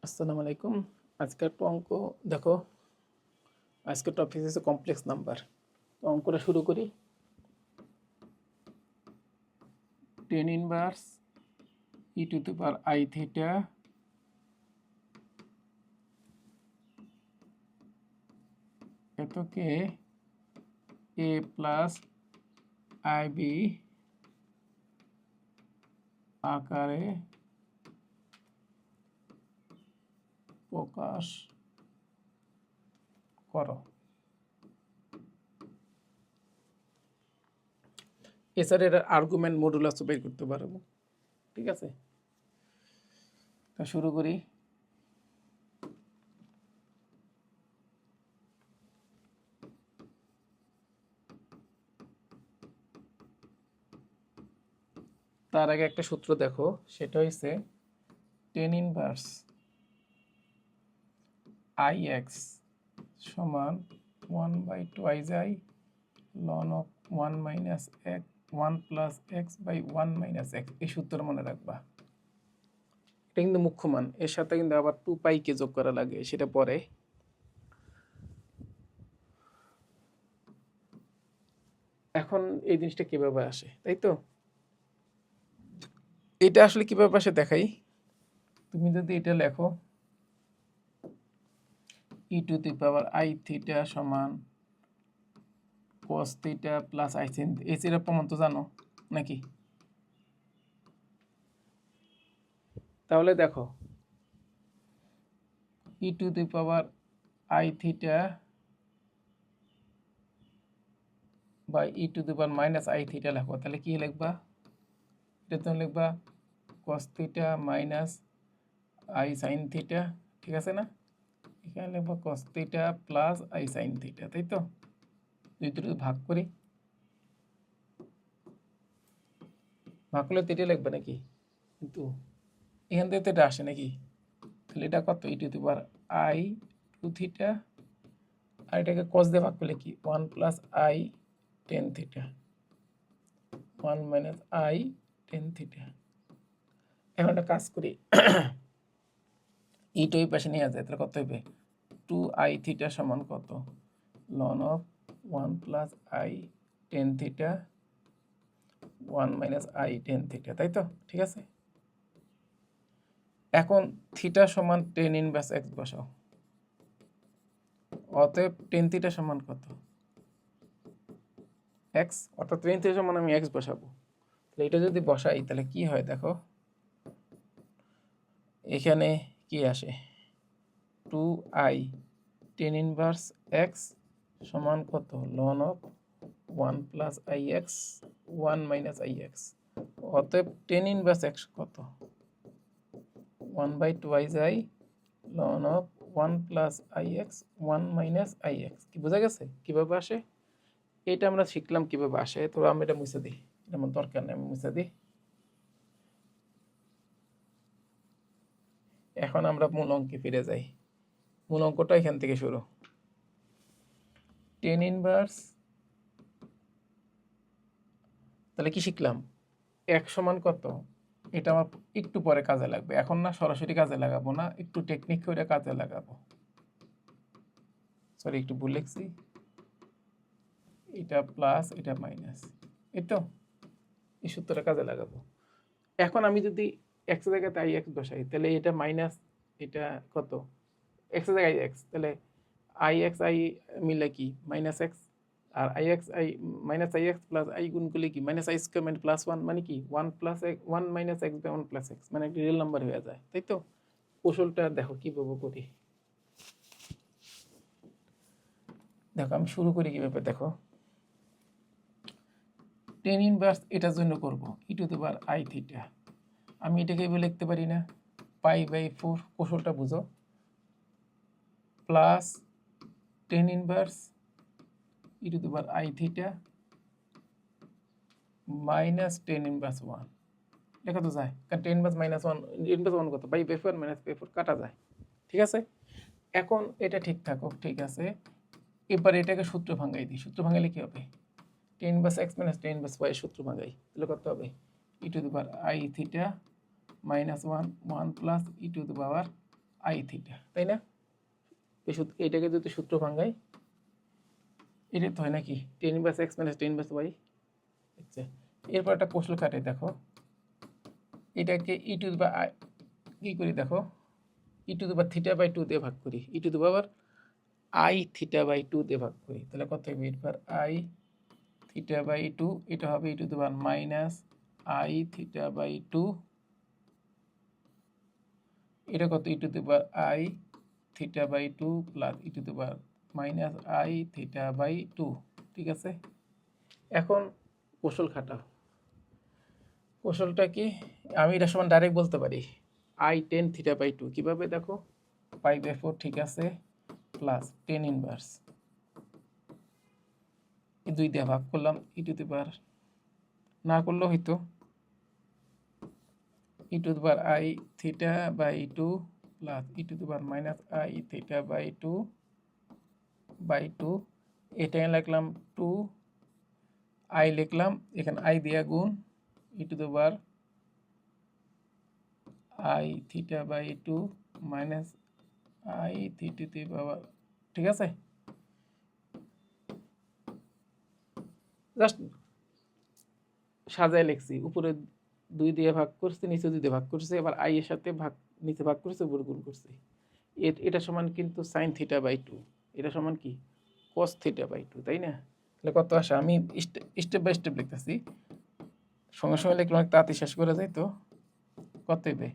আসসালামু আলাইকুম। আজকের একটা অঙ্ক দেখো। আজকের টপিক হচ্ছে কমপ্লেক্স নাম্বার। তো অঙ্কটা শুরু করি। Tan inverse e to the power i theta এতকে এ প্লাস আই বি আকারে প্রকাশ করো। এছাড়া এর আর্গুমেন্ট মডুলাস বের করতে পারবো। ঠিক আছে, তা শুরু করি। তার আগে একটা সূত্র দেখো, সেটা হচ্ছে টেন ইনভার্স আই এক্স সমান 1/2i ln of 1 minus x 1 plus x by 1 minus x। এই সূত্র মনে রাখবা, এটা কিন্তু মুখ্য মান। এর সাথে কিন্তু আবার 2 কে যোগ করা লাগে, সেটা পরে। এখন এই জিনিসটা কিভাবে আসে, তাই তো? এটা আসলে কিভাবে আসে দেখাই। তুমি যদি এটা লেখো e to the power i theta সমান cos theta plus i sin, এই এর প্রমাণ তো জানো নাকি? তাহলে দেখো e to the power i theta বা e to the power minus i theta লেখো, তাহলে কি লিখবা? এটা তো লিখবা cos theta minus i sine theta, ঠিক আছে না? এখানে লিখবা cos theta plus i sine theta, তাই তো? যদি ভাগ করি, ভাগ করলে থিটা লিখবে নাকি? কিন্তু এখান থেকে তো এটা আসে নাকি? তাহলে এটা কত? E to the power i two theta, আর এটাকে cos দিয়ে ভাগ করলে কি 1 plus i tan theta 1 minus i tan theta. এখন একটা কাজ করি, ইটা ওই পাশে নিয়ে যায়, তাহলে কত হবে? 2i থিটা সমান কত? ln of 1 plus i tan theta 1 minus i tan theta, তাই তো? ঠিক আছে, এখন থিটা সমান টেন ইনভার্স এক্স বসাও। অতএব টেন থিটা সমান কত? এক্স, অর্থাৎ টেন থিটা সমান আমি এক্স বসাবো। তাহলে এটা যদি বসাই তাহলে কি হয় দেখো, এখানে কি আসে? 2i টেন ইনভার্স এক্স সমান কত? ln of 1 plus i x 1 minus i x. অতএব টেন ইনভার্স এক্স কত? 1/2i ln of 1 plus i x 1 minus i x. কি বোঝা গেছে কিভাবে আসে? এটা আমরা শিখলাম কিভাবে আসে। তো আমি এটা মুছে দিই, এটা আমার দরকার নেই, আমি মুছে দিই। এখন আমরা মূল অঙ্কে ফিরে যাই। মূল অঙ্কটা এখান থেকে শুরু। টেন ইনভার্স, তাহলে কি শিখলাম? এক সমান কত? এটা আমার একটু পরে কাজে লাগবে, এখন না, সরাসরি কাজে লাগাবো না, একটু টেকনিক করে কাজে লাগাবো। সরি, একটু ভুল লিখছি, এটা প্লাস এটা মাইনাস, এই তো এই সূত্রটা কাজে লাগাবো। এখন আমি যদি এক্স জায়গাতে আই এক্স বসাই, তাহলে এটা মাইনাস, এটা কত? এক্স জায়গায় এক্স, তাহলে আই এক্স আই মিলে কি মাইনাস এক্স, আর i x i minus i x plus i গুণ করলে কি মাইনাস আই স্কোয়ার মানে প্লাস ওয়ান, মানে কি one plus x one minus x by one plus x, মানে একটা রিয়েল নাম্বার হয়ে যায়, তাই তো? কৌশলটা দেখো কীভাবে করি। দেখো আমি শুরু করি কীভাবে, দেখো টেন ইনভার্স এটার জন্য করব e to the power i theta, আমি এটাকে এভাবে লিখতে পারি না? π/4, কৌশলটা বুঝো, plus tan inverse e to the power i theta minus tan inverse one. লেখা তো যায়, কারণ tan inverse minus one, inverse one কত? π/4 মাইনাস π/4 কাটা যায়, ঠিক আছে? এখন এটা ঠিক থাকুক, ঠিক আছে। এবার এটাকে সূত্র ভাঙাই দিই। সূত্র ভাঙাইলে কি হবে? Tan inverse x minus tan inverse y সূত্র ভাঙাই, তাহলে কত হবে? E to the power i theta minus one one plus e to the power i theta, তাই না? এটাকে যদি সূত্র ভাঙাই এটা তো হয় নাকি tan inverse x minus tan inverse y. আচ্ছা, এরপর একটা কৌশল খাটে দেখো, এটাকে ই টু দি পাওয়ার কী করি দেখো, e to the power theta by two দিয়ে ভাগ করি, e to the power i theta by two দিয়ে ভাগ করি, তাহলে কত হবে এরপর আই থিটা বাই টু, এটা হবে e to the power minus i theta by two, এটা কত e to the power i theta by two plus e to the power minus i theta by two. ঠিক আছে, এখন কৌশল খাটাও। কৌশলটা কি, আমি এটা সমান ডাইরেক্ট বলতে পারি i tan theta by two, কীভাবে দেখো, পাই বাই ফোর, ঠিক আছে, প্লাস টেন ইনভার্স এই দুই দিয়ে ভাগ করলাম, ই টু দি পাওয়ার না করলেও হইতো e to the power i theta by two plus e to the power minus i theta by two, এটা লিখলাম টু, আই লিখলাম এখানে আই দিয়া গুণ e to the power i theta by two minus i theta the power, ঠিক আছে, just সাজায় লিখছি, উপরে দুই দিয়ে ভাগ করছি, নিচে দুই দিয়ে ভাগ করছি, এবার আই এর সাথে ভাগ, নিচে ভাগ করছি, উপরে গুণ করছি, এটা সমান কিন্তু সাইন থিটা বাই টু, এটা সমান কি কস থিটা বাই টু, তাই না? তাহলে কত আসে, আমি স্টেপ বাই স্টেপ লিখতেছি, সঙ্গে সঙ্গে লিখলে অনেক তাড়াতাড়ি শেষ করা যায়, তো কত হবে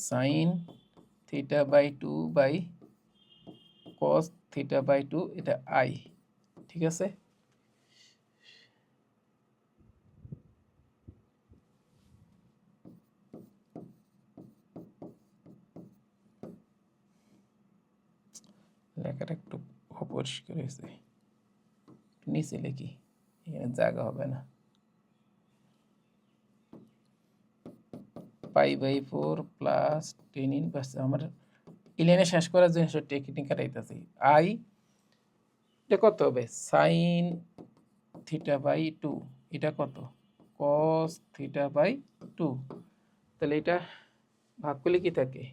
sin theta by two by cos theta by two, এটা আই, ঠিক আছে। লেখাটা একটু অপরিষ্কার হয়েছে, নিচে লিখি, এখানে জায়গা হবে না, pi by four plus tan inverse, আমার ইলেনে শেষ করার জন্য টেকনিক কাটাইতেছি, আই এটা কত হবে সাইন থিটা বাই টু, এটা কত কস থিটা বাই টু, তাহলে এটা ভাগ করলে কি থাকে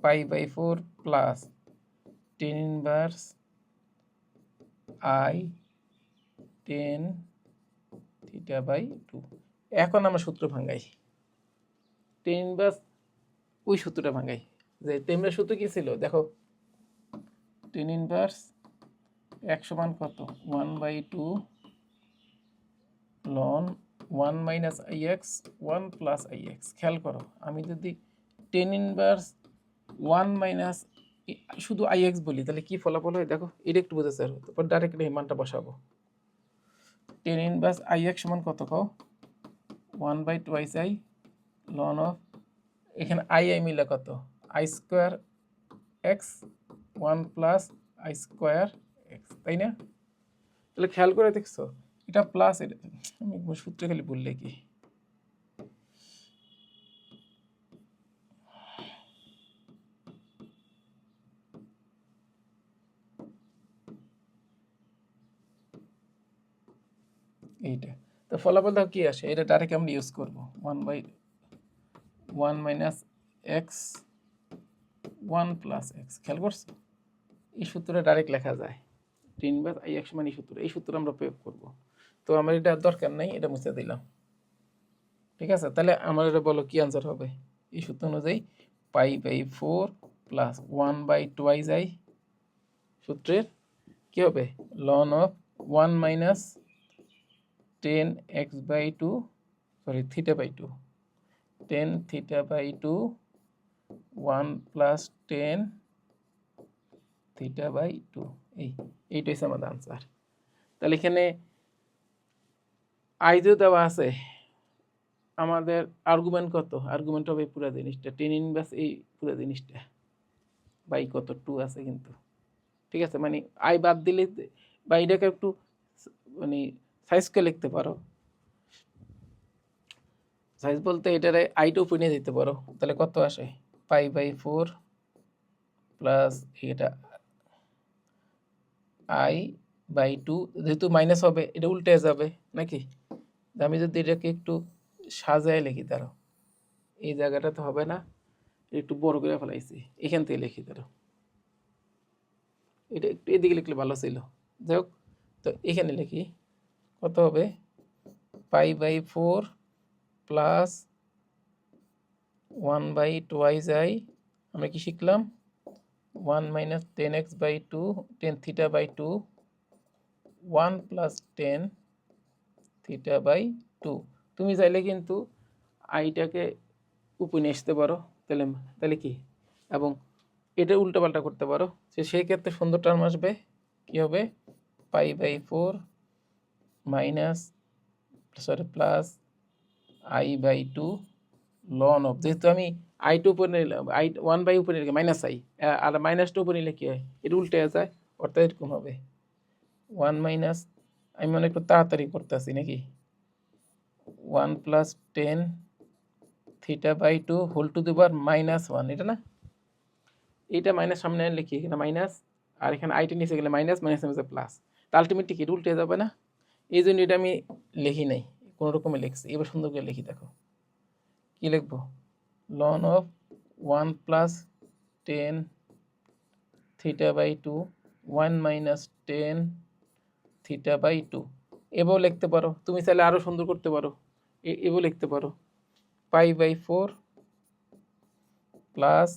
pi by four plus tan inverse i tan theta by two. এখন আমরা সূত্র ভাঙাই, টেন ইনভার্স ওই সূত্রটা ভাঙাই, যে টেনের সূত্র কি ছিল দেখো, টেন ইনভার্স এক সমান কত one by two ln one minus i x one plus i x. খেয়াল করো, আমি যদি টেন ইনভার্স ওয়ান মাইনাস শুধু আই এক্স বলি তাহলে কি ফলাফল হয় দেখো, এটা একটু বুঝেছে, তারপর ডাইরেক্ট এই মানটা বসাবো, টেন ইনভার্স আই এক্স সমান কত কও one by twice i ln of, এখানে আই মিলে কত i square x one plus i square x, তাই না? তাহলে খেয়াল করে দেখছো এটা প্লাস, এটা আমি সূত্র খালি বললে কি, এইটা তো ফলাফল দাও কি আসে, এটা ডাইরেক্ট আমরা ইউজ করবো one by one minus x one plus x. খেয়াল করছো এই সূত্রটা ডাইরেক্ট লেখা যায়, টেন ইনভার্স আই এক্স মানে এই সূত্র আমরা প্রয়োগ করব, তো আমার এটা দরকার নাই, এটা মুছে দিলাম, ঠিক আছে। তাহলে আমার এটা বলো কি আনসার হবে, এই সূত্র অনুযায়ী pi by four plus one by twice i সূত্রের কি হবে ln of one minus tan x by two, sorry theta by two, tan theta by two one plus tan theta by two, এইটা হচ্ছে আমাদের আনসার। তাহলে এখানে I যে দেওয়া আছে, আমাদের আর্গুমেন্ট কত, আর্গুমেন্ট হবে পুরো জিনিসটা টেন ইনভার্স এই পুরো জিনিসটা বাই কত টু আছে কিন্তু, ঠিক আছে, মানে আই বাদ দিলে বা এটাকে একটু মানে সাইজ করে লিখতে পারো, সাইজ বলতে এটারে আইটা উপরে নিয়ে দিতে পারো, তাহলে কত আসে পাই বাই ফোর প্লাস এটা আই বাই টু, যেহেতু মাইনাস হবে এটা উল্টে যাবে নাকি, আমি যদি এটাকে একটু সাজায় লিখি, দাঁড়াও এই জায়গাটা তো হবে না, একটু বড় করে ফেলাইছি, এখান থেকে লিখি ধরো, এটা একটু এদিকে লিখলে ভালো ছিল। যাই হোক, তো এখানে লিখি কত হবে, π/4 প্লাস 1/2i, আমরা কি শিখলাম, 1 মাইনাস 10x/2 10θ/2 1 প্লাস 10θ/2। তুমি চাইলে কিন্তু আইটাকে উপরে নিয়ে আসতে পারো, তাহলে তাহলে কি, এবং এটা উল্টোপাল্টা করতে পারো, সেই ক্ষেত্রে সুন্দর টার্ম আসবে, কি হবে, π/4 minus plus i/2 loan of, যেহেতু আমি i2 উপরে নিলাম, i1/2 উপরে নিলে মাইনাস আই, আর -2 উপরে নিলে কি হয়, এটা উল্টে যায়, অর্থাৎ এরকম হবে 1 মাইনাস, আমি মনে একটু তাড়াতাড়ি করতেছি নাকি, 1 প্লাস 10θ/2 হোল টু দি পাওয়ার -1, এটা না, এইটা মাইনাস সামনে লিখি, এখানে মাইনাস, আর এখানে আইটা নিচে গেলে মাইনাস, মাইনাস নিচে প্লাস, তা আলটিমেটলি কি উল্টে যাবে না, এই জন্য এটা আমি লিখি নাই, কোনো রকমে লিখছি। এবার সুন্দর করে লিখি, দেখো কি লিখবো, লন অফ 1 প্লাস 10θ/2 1 মাইনাস 10θ/2, এভাবেও লিখতে পারো, তুমি চাইলে আরও সুন্দর করতে পারো, এভাবেও লিখতে পারো, π/4 প্লাস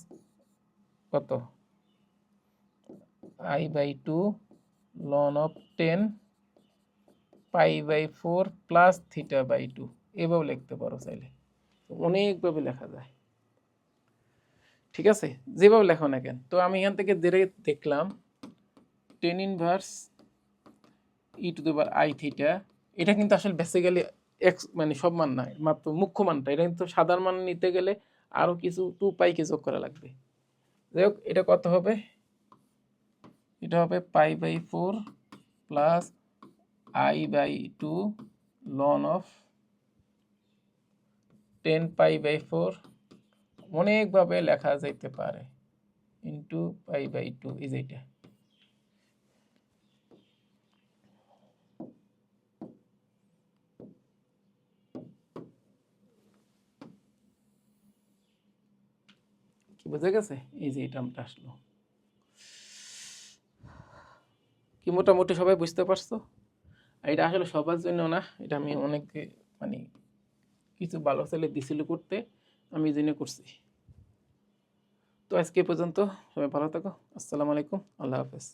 কত i/2 লন অফ 10 π/4 প্লাস θ/2, এভাবেও লিখতে পারো চাইলে, অনেকভাবে লেখা যায়, ঠিক আছে, যেভাবে লেখো না কেন। তো আমি এখান থেকে দেখলাম tan ইনভার্স e⁻i θ, এটা কিন্তু আসলে বেসিক্যালি এক্স মানে সব মান না, মাত্র মুখ্য মানটা, এটা কিন্তু সাধারণ মান নিতে গেলে আরও কিছু 2π কে যোগ করা লাগবে। যাই হোক, এটা কত হবে, এটা হবে π/4 প্লাস i/2 লন অফ 10 π/4, অনেকভাবে লেখা যাইতে পারে, ইন্টু π/2, এই যে এটা। কি বোঝা গেছে, এই যে টার্মটা আসলো, কি মোটামুটি সবাই বুঝতে পারছো। এটা আসলে সবার জন্য না, এটা আমি অনেকে মানে কিছু ভালো ছেলে দিছিল করতে, আমি এই জন্য করছি। তো আজকে পর্যন্ত, সবাই ভালো থাকো, আসসালামু আলাইকুম, আল্লাহ হাফেজ।